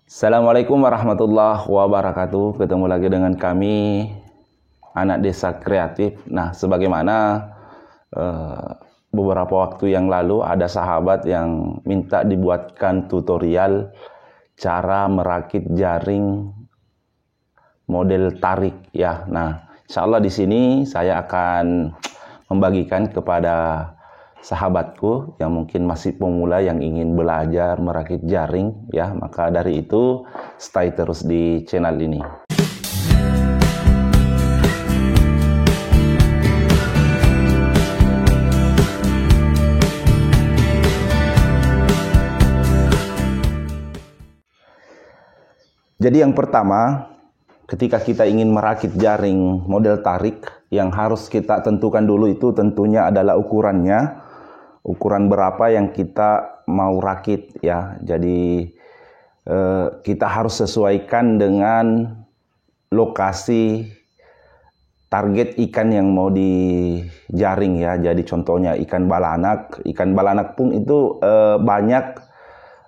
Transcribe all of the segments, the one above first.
Assalamualaikum warahmatullahi wabarakatuh. Ketemu lagi dengan kami, Anak Desa Kreatif. Nah, sebagaimana beberapa waktu yang lalu ada sahabat yang minta dibuatkan tutorial cara merakit jaring model tarik ya. Nah, insya Allah di sini saya akan membagikan kepada sahabatku yang mungkin masih pemula yang ingin belajar merakit jaring ya. Maka dari itu stay terus di channel ini. Jadi yang pertama, ketika kita ingin merakit jaring model tarik, yang harus kita tentukan dulu itu tentunya adalah ukurannya. Ukuran berapa yang kita mau rakit ya. Jadi kita harus sesuaikan dengan lokasi target ikan yang mau dijaring ya. Jadi contohnya ikan balanak. Ikan balanak pun itu banyak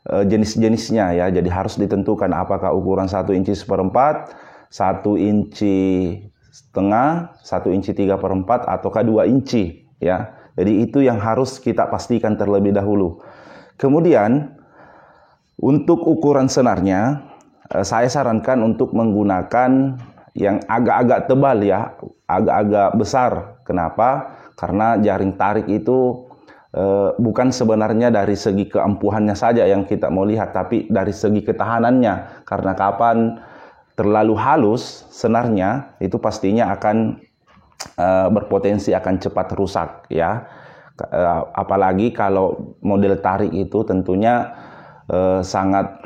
jenis-jenisnya ya. Jadi harus ditentukan apakah ukuran 1 inci 1/4, 1 inci setengah, 1 inci 3/4 ataukah 2 inci ya. Jadi itu yang harus kita pastikan terlebih dahulu. Kemudian untuk ukuran senarnya saya sarankan untuk menggunakan yang agak-agak tebal ya, agak-agak besar. Kenapa? Karena jaring tarik itu bukan sebenarnya dari segi keampuhannya saja yang kita mau lihat, tapi dari segi ketahanannya. Karena kapan terlalu halus senarnya itu pastinya akan berpotensi akan cepat rusak ya. Apalagi kalau model tarik itu tentunya sangat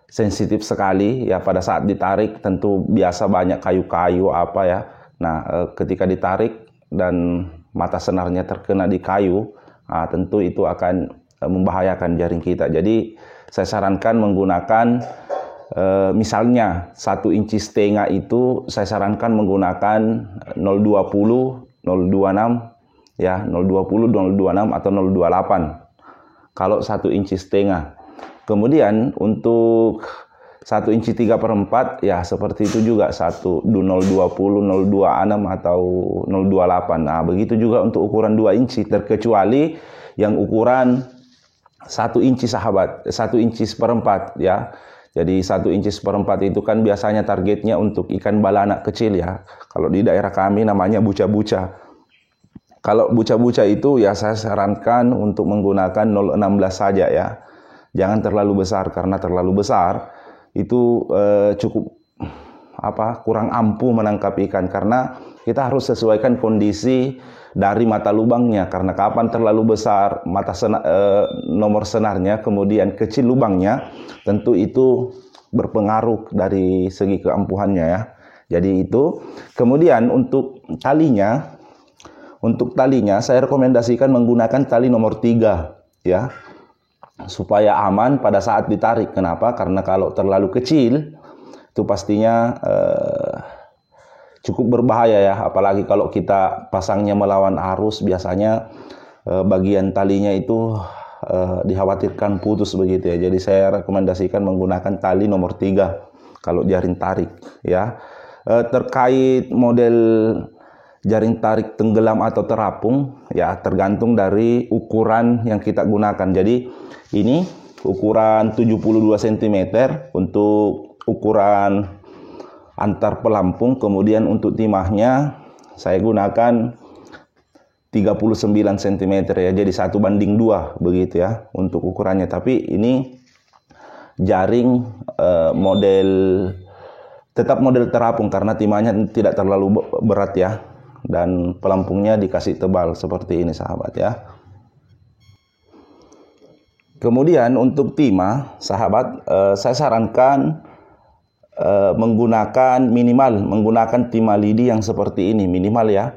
sensitif sekali ya. Pada saat ditarik tentu biasa banyak kayu-kayu apa ya. Nah, ketika ditarik dan mata senarnya terkena di kayu, tentu itu akan membahayakan jaring kita. Jadi saya sarankan menggunakan misalnya 1 inci setengah itu saya sarankan menggunakan 020, 026 ya, 020, 026 atau 028 kalau 1 inci setengah. Kemudian untuk 1 inci 3/4 ya seperti itu juga 020, 026 atau 028. Nah, begitu juga untuk ukuran 2 inci, terkecuali yang ukuran 1 inci sahabat, 1 inci 1/4 ya. Jadi 1 inci 1/4 itu kan biasanya targetnya untuk ikan balanak kecil ya. Kalau di daerah kami namanya buca-buca. Kalau buca-buca itu ya saya sarankan untuk menggunakan 016 saja ya. Jangan terlalu besar, karena terlalu besar itu cukup kurang ampuh menangkap ikan, karena kita harus sesuaikan kondisi dari mata lubangnya. Karena kapan terlalu besar nomor senarnya, kemudian kecil lubangnya, tentu itu berpengaruh dari segi keampuhannya ya. Jadi itu. Kemudian untuk talinya saya rekomendasikan menggunakan tali nomor 3 ya, supaya aman pada saat ditarik. Kenapa? Karena kalau terlalu kecil itu pastinya cukup berbahaya ya. Apalagi kalau kita pasangnya melawan arus, biasanya bagian talinya itu dikhawatirkan putus begitu ya. Jadi saya rekomendasikan menggunakan tali nomor 3 kalau jaring tarik ya. Terkait model jaring tarik tenggelam atau terapung ya, tergantung dari ukuran yang kita gunakan. Jadi ini ukuran 72 cm untuk ukuran antar pelampung. Kemudian untuk timahnya saya gunakan 39 cm ya. Jadi 1:2 begitu ya untuk ukurannya. Tapi ini jaring tetap model terapung karena timahnya tidak terlalu berat ya. Dan pelampungnya dikasih tebal seperti ini sahabat ya. Kemudian untuk timah sahabat, saya sarankan menggunakan timah lidi yang seperti ini minimal ya.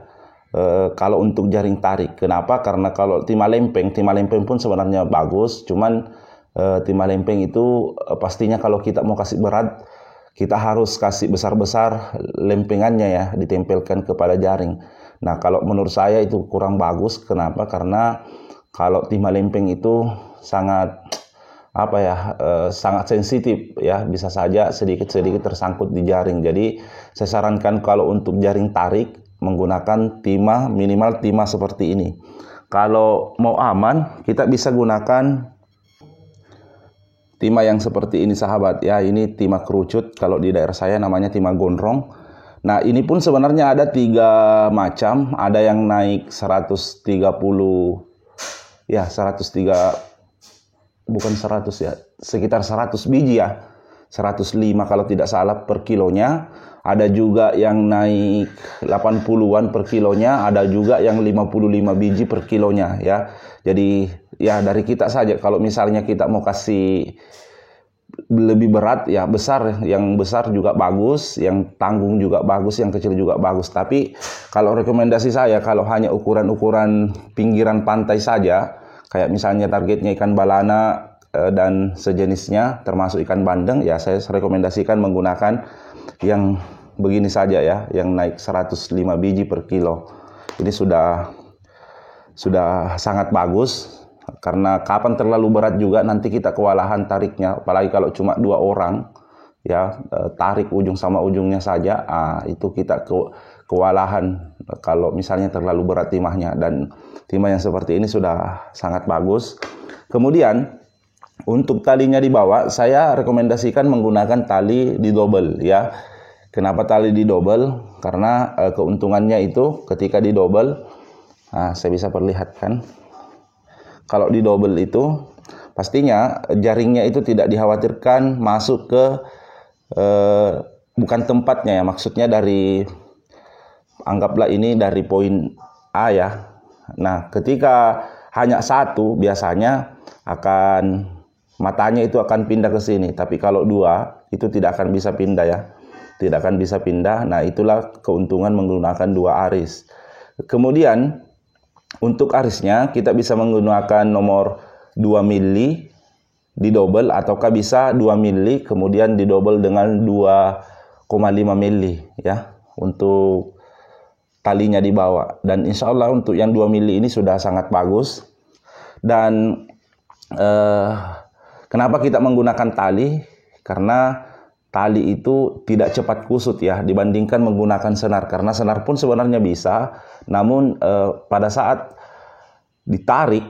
Kalau untuk jaring tarik. Kenapa? Karena kalau timah lempeng pun sebenarnya bagus, cuman timah lempeng itu pastinya kalau kita mau kasih berat, kita harus kasih besar-besar lempengannya ya, ditempelkan kepada jaring. Nah, kalau menurut saya itu kurang bagus. Kenapa? Karena kalau timah lempeng itu sangat sangat sensitif ya, bisa saja sedikit-sedikit tersangkut di jaring. Jadi saya sarankan kalau untuk jaring tarik menggunakan minimal timah seperti ini. Kalau mau aman, kita bisa gunakan timah yang seperti ini sahabat ya. Ini timah kerucut, kalau di daerah saya namanya timah gondrong. Nah, ini pun sebenarnya ada 3 macam, ada yang naik 130 ya, 103 ya, sekitar 100 biji ya. 105 kalau tidak salah per kilonya. Ada juga yang naik 80-an per kilonya, ada juga yang 55 biji per kilonya ya. Jadi ya dari kita saja, kalau misalnya kita mau kasih lebih berat ya besar, yang besar juga bagus, yang tanggung juga bagus, yang kecil juga bagus. Tapi kalau rekomendasi saya, kalau hanya ukuran-ukuran pinggiran pantai saja, kayak misalnya targetnya ikan balana dan sejenisnya termasuk ikan bandeng, ya saya rekomendasikan menggunakan yang begini saja ya, yang naik 105 biji per kilo. Ini sudah sangat bagus. Karena kapan terlalu berat juga nanti kita kewalahan tariknya, apalagi kalau cuma 2 orang ya, tarik ujung sama ujungnya saja, itu kita kewalahan kalau misalnya terlalu berat timahnya. Dan timah yang seperti ini sudah sangat bagus. Kemudian untuk talinya di bawah, saya rekomendasikan menggunakan tali di double ya. Kenapa tali di double? Karena keuntungannya itu ketika di double, saya bisa perlihatkan. Kalau di double itu pastinya jaringnya itu tidak dikhawatirkan masuk ke bukan tempatnya ya, maksudnya anggaplah ini dari poin A ya. Nah, ketika hanya satu biasanya matanya itu akan pindah ke sini, tapi kalau 2 itu tidak akan bisa pindah ya. Tidak akan bisa pindah. Nah, itulah keuntungan menggunakan 2 aris. Kemudian untuk arisnya kita bisa menggunakan nomor 2 mili di double, ataukah bisa 2 mili kemudian di double dengan 2,5 mili ya untuk talinya di bawah. Dan insya Allah untuk yang 2 mili ini sudah sangat bagus. Dan kenapa kita menggunakan tali? Karena tali itu tidak cepat kusut ya dibandingkan menggunakan senar. Karena senar pun sebenarnya bisa, namun pada saat ditarik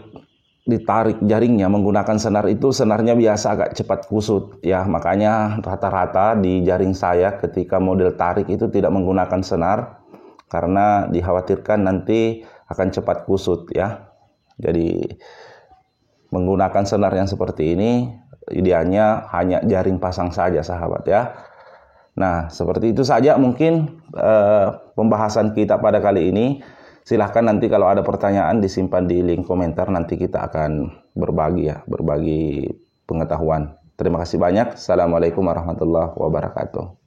jaringnya menggunakan senar itu, senarnya biasa agak cepat kusut ya. Makanya rata-rata di jaring saya ketika model tarik itu tidak menggunakan senar, karena dikhawatirkan nanti akan cepat kusut ya. Jadi menggunakan senar yang seperti ini idealnya hanya jaring pasang saja sahabat ya. Nah, seperti itu saja mungkin pembahasan kita pada kali ini. Silahkan nanti kalau ada pertanyaan disimpan di link komentar, nanti kita akan berbagi pengetahuan. Terima kasih banyak. Assalamualaikum warahmatullahi wabarakatuh.